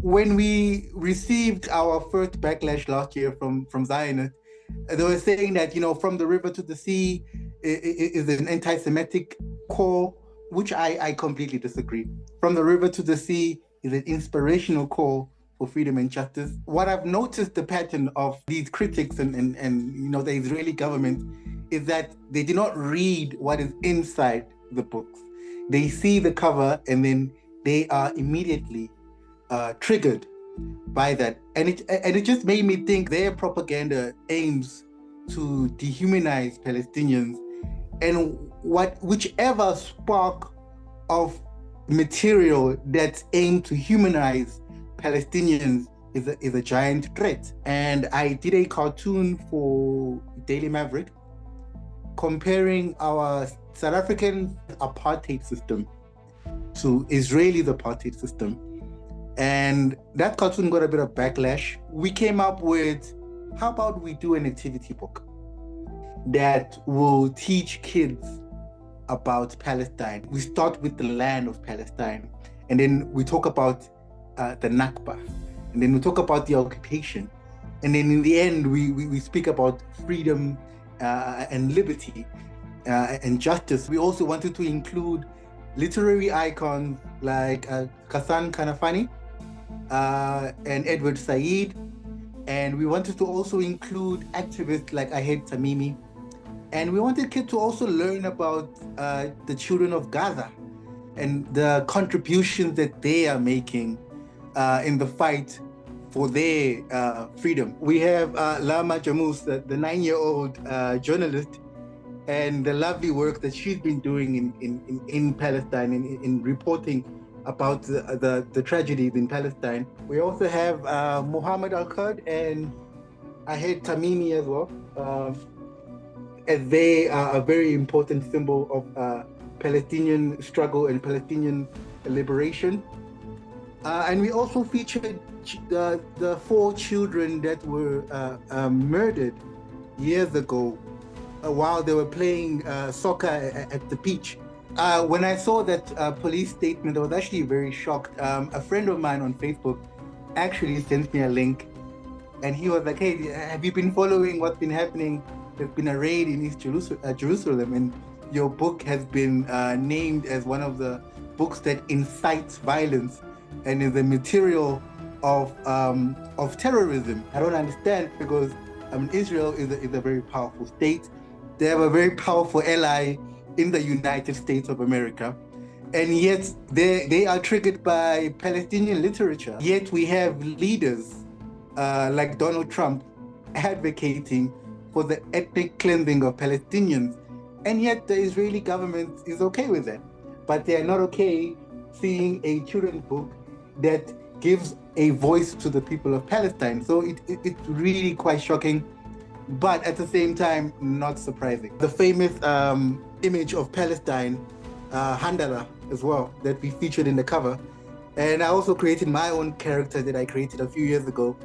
when we received our first backlash last year from Zionists, they were saying that, from the river to the sea is an anti-Semitic call, which I completely disagree. From the river to the sea is an inspirational call for freedom and justice. What I've noticed the pattern of these critics and the Israeli government is that they do not read what is inside the books. They see the cover and then they are immediately triggered by that. And it just made me think their propaganda aims to dehumanize Palestinians, and whichever spark of material that's aimed to humanize Palestinians is a giant threat. And I did a cartoon for Daily Maverick comparing our South African apartheid system to Israeli's apartheid system. And that cartoon got a bit of backlash. We came up with, how about we do an activity book that will teach kids about Palestine. We start with the land of Palestine, and then we talk about the Nakba, and then we talk about the occupation, and then in the end we speak about freedom and liberty and justice. We also wanted to include literary icons like Ghassan Kanafani and Edward Said, and we wanted to also include activists like Ahed Tamimi, and we wanted kids to also learn about the children of Gaza and the contributions that they are making in the fight for their freedom. We have Lama Jamous, the 9-year-old journalist, and the lovely work that she's been doing in Palestine in reporting about the tragedies in Palestine. We also have Muhammad Al-Qad and Ahed Tamimi as well, as they are a very important symbol of Palestinian struggle and Palestinian liberation. And we also featured the 4 children that were murdered years ago while they were playing soccer at the beach. When I saw that police statement, I was actually very shocked. A friend of mine on Facebook actually sent me a link, and he was like, "Hey, have you been following what's been happening? There's been a raid in East Jerusalem, and your book has been named as one of the books that incites violence and is a material of terrorism." I don't understand, because Israel is a very powerful state. They have a very powerful ally in the United States of America, and yet they are triggered by Palestinian literature. Yet we have leaders like Donald Trump advocating for the ethnic cleansing of Palestinians, and yet the Israeli government is okay with that. But they are not okay seeing a children's book that gives a voice to the people of Palestine. So it's really quite shocking, but at the same time, not surprising. The famous image of Palestine, Handala as well, that we featured in the cover. And I also created my own character that I created a few years ago.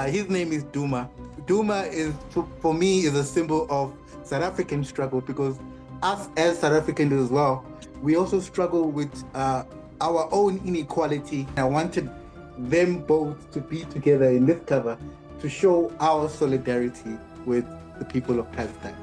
His name is Duma. Duma is, for me, is a symbol of South African struggle, because us as South Africans as well, we also struggle with our own inequality. I wanted them both to be together in this cover to show our solidarity with the people of Palestine.